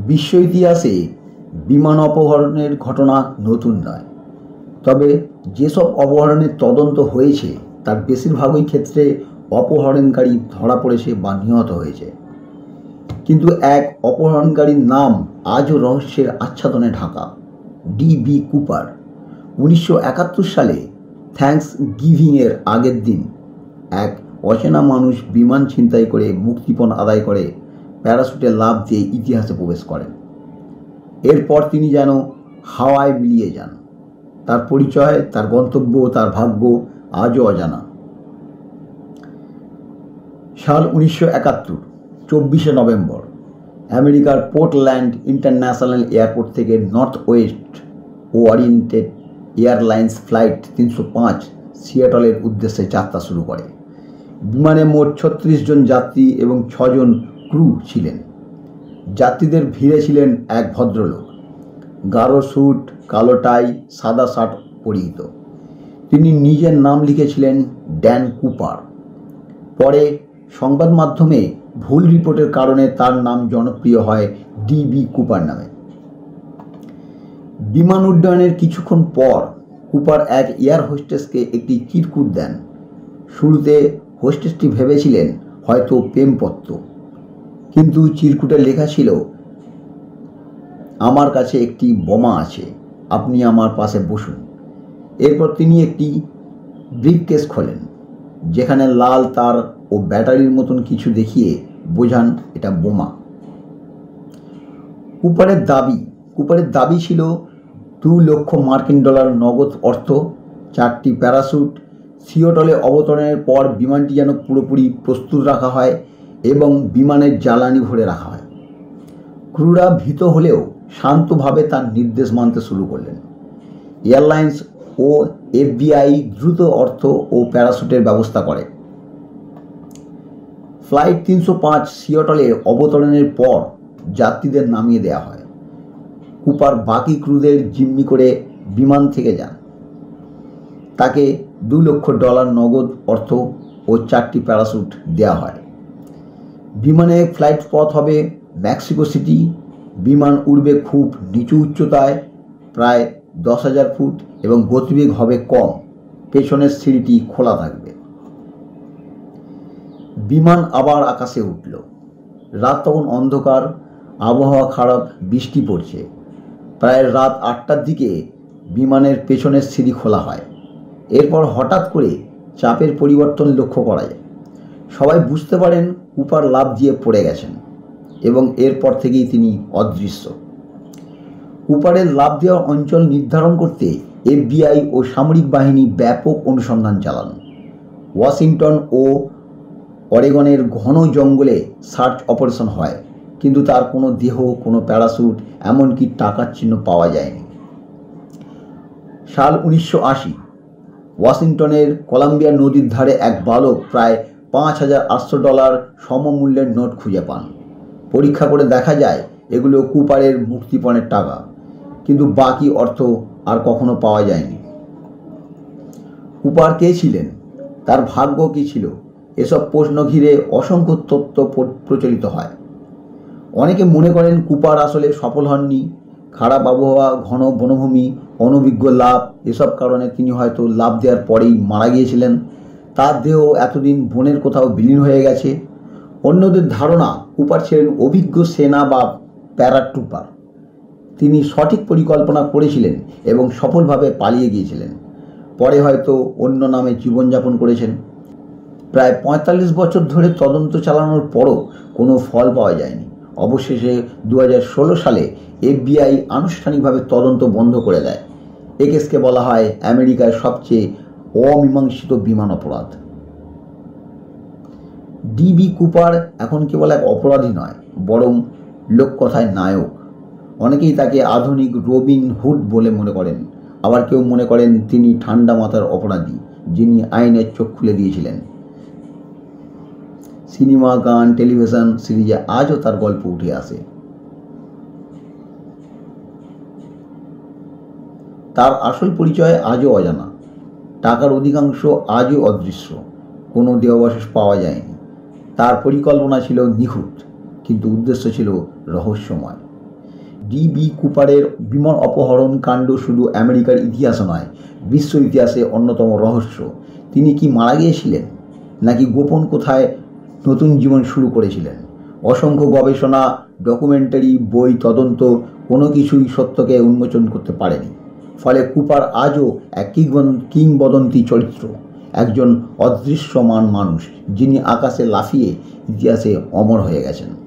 বিশ্ব ইতিহাসে বিমান অপহরণের ঘটনা নতুন নয়, তবে যেসব অপহরণের তদন্ত হয়েছে তার বেশিরভাগই ক্ষেত্রে অপহরণকারী ধরা পড়েছে বা নিহত হয়েছে। কিন্তু এক অপহরণকারীর নাম আজও রহস্যের আচ্ছাদনে ঢাকা, ডি.বি. কুপার। 1971 সালে থ্যাঙ্কস গিভিংয়ের আগের দিন এক অচেনা মানুষ বিমান ছিনতাই করে মুক্তিপণ আদায় করে প্যারাশুটে লাফ দিয়ে ইতিহাসে প্রবেশ করেন। এরপর তিনি যেন হাওয়ায় মিলিয়ে যান। তার পরিচয়, তার গন্তব্য, তার ভাগ্য আজও অজানা। সাল 1971, 24শে নভেম্বর, আমেরিকার পোর্টল্যান্ড ইন্টারন্যাশনাল এয়ারপোর্ট থেকে north West oriented airlines flight 305 সিয়াটলের উদ্দেশ্যে যাত্রা শুরু করে। বিমানে মোট 36 জন যাত্রী এবং 6 জন ক্রু ছিলেন। যাত্রীদের ভিড়ে ছিলেন এক ভদ্রলোক, গাঢ় স্যুট, কালো টাই, সাদা শার্ট পরিহিত। তিনি নিজের নাম লিখেছিলেন ড্যান কুপার। পরে সংবাদ মাধ্যমে ভুল রিপোর্টের কারণে তার নাম জনপ্রিয় হয় ডি.বি. কুপার নামে। বিমান উড্ডয়নের কিছুক্ষণ পর কুপার এক এয়ার হোস্টেসকে একটি চিরকুট দেন। শুরুতে হোস্টেসটি ভেবেছিলেন হয়তো প্রেমপত্র, কিন্তু চিরকুটে লেখা ছিল, আমার কাছে একটি বোমা আছে, আপনি আমার পাশে বসুন। এরপর তিনি একটি ব্রিফকেস খোলেন, যেখানে লাল তার ও ব্যাটারির মতন কিছু দেখিয়ে বোঝান এটা বোমা। কুপারের দাবি ছিল $2 লক্ষ নগদ অর্থ, 4টি প্যারাশুট, সিয়াটলে অবতরণের পর বিমানটি যেন পুরোপুরি প্রস্তুত রাখা হয় এবং বিমানের জ্বালানি ভরে রাখা হয়। ক্রুরা ভীত হলেও শান্তভাবে তার নির্দেশ মানতে শুরু করলেন। এয়ারলাইন্স ও FBI দ্রুত অর্থ ও প্যারাশুটের ব্যবস্থা করে। ফ্লাইট 305 সিয়াটলে অবতরণের পর যাত্রীদের নামিয়ে দেওয়া হয়। কুপার বাকি ক্রুদের জিম্মি করে বিমান থেকে যান। তাকে $2 লক্ষ নগদ অর্থ ও 4টি প্যারাশুট দেওয়া হয়। বিমানে ফ্লাইট পথ হবে মেক্সিকো সিটি। বিমান উড়বে খুব নিচু উচ্চতায়, প্রায় 10,000 ফুট, এবং গতিবেগ হবে কম। পেছনের সিঁড়িটি খোলা থাকবে। বিমান আবার আকাশে উঠল। রাত তখন অন্ধকার, আবহাওয়া খারাপ, বৃষ্টি পড়ছে। প্রায় রাত 8টার দিকে বিমানের পেছনের সিঁড়ি খোলা হয়। এরপর হঠাৎ করে চাপের পরিবর্তন লক্ষ্য করা যায়। সবাই বুঝতে পারেন কুপার লাফ দিয়ে পড়ে গেছেন এবং এরপর থেকেই তিনি অদৃশ্য। কুপারের লাফ দেওয়া অঞ্চল নির্ধারণ করতে FBI ও সামরিক বাহিনী ব্যাপক অনুসন্ধান চালান। ওয়াশিংটন ও অরেগনের ঘন জঙ্গলে সার্চ অপারেশন হয়, কিন্তু তার কোনো দেহ, কোনো প্যারাশুট, এমনকি টাকার চিহ্ন পাওয়া যায়নি। সাল 1980, ওয়াশিংটনের কলাম্বিয়া নদীর ধারে এক বালক প্রায় $5,800 সমমূল্যের নোট খুঁজে পান। পরীক্ষা করে দেখা যায় এগুলো কুপারের মুক্তিপণের টাকা, কিন্তু বাকি অর্থ আর কখনো পাওয়া যায়নি। কুপার কে ছিলেন? তার ভাগ্য কী ছিল? এসব প্রশ্ন ঘিরে অসংখ্য তথ্য প্রচলিত হয়। অনেকে মনে করেন কুপার আসলে সফল হননি। খারাপ আবহাওয়া, ঘন বনভূমি, অনভিজ্ঞ লাভ, এসব কারণে তিনি হয়তো লাভ দেওয়ার পরেই মারা গিয়েছিলেন। তার দেহ এতদিন বনের কোথাও বিলীন হয়ে গেছে। অন্যদের ধারণা কুপার ছিলেন অভিজ্ঞ সেনা বা প্যারাট্রুপার। তিনি সঠিক পরিকল্পনা করেছিলেন এবং সফলভাবে পালিয়ে গিয়েছিলেন। পরে হয়তো অন্য নামে জীবনযাপন করেছেন। প্রায় 45 বছর ধরে তদন্ত চালানোর পরও কোনো ফল পাওয়া যায়নি। অবশেষে 2016 সালে FBI আনুষ্ঠানিকভাবে তদন্ত বন্ধ করে দেয়। এই কেসকে বলা হয় আমেরিকার সবচেয়ে অমীমাংসিত বিমান অপরাধ। ডি.বি. কুপার এখন কেবল এক অপরাধী নয়, বরং লোককথায় নায়ক। অনেকেই তাকে আধুনিক রবিন হুড বলে মনে করেন। আবার কেউ মনে করেন তিনি ঠান্ডা মাথার অপরাধী, যিনি আইনের চোখ খুলে দিয়েছিলেন। সিনেমা, গান, টেলিভিশন সিরিজে আজও তার গল্প উঠে আসে। তার আসল পরিচয় আজও অজানা। টাকার অধিকাংশ আজও অদৃশ্য। কোনো দেহাবশেষ পাওয়া যায়নি। তার পরিকল্পনা ছিল নিখুঁত, কিন্তু উদ্দেশ্য ছিল রহস্যময়। ডি.বি. কুপারের বিমান অপহরণ কাণ্ড শুধু আমেরিকার ইতিহাসে নয়, বিশ্ব ইতিহাসে অন্যতম রহস্য। তিনি কি মারা গিয়েছিলেন, নাকি গোপন কোথায় নতুন জীবন শুরু করেছিলেন? অসংখ্য গবেষণা, ডকুমেন্টারি, বই, তদন্ত কোনো কিছুই সত্যকে উন্মোচন করতে পারেনি। ফলে কুপার আজও এক কিংবদন্তি চরিত্র, একজন অদৃশ্যমান মানুষ যিনি আকাশে লাফিয়ে ইতিহাসে অমর হয়ে গেছেন।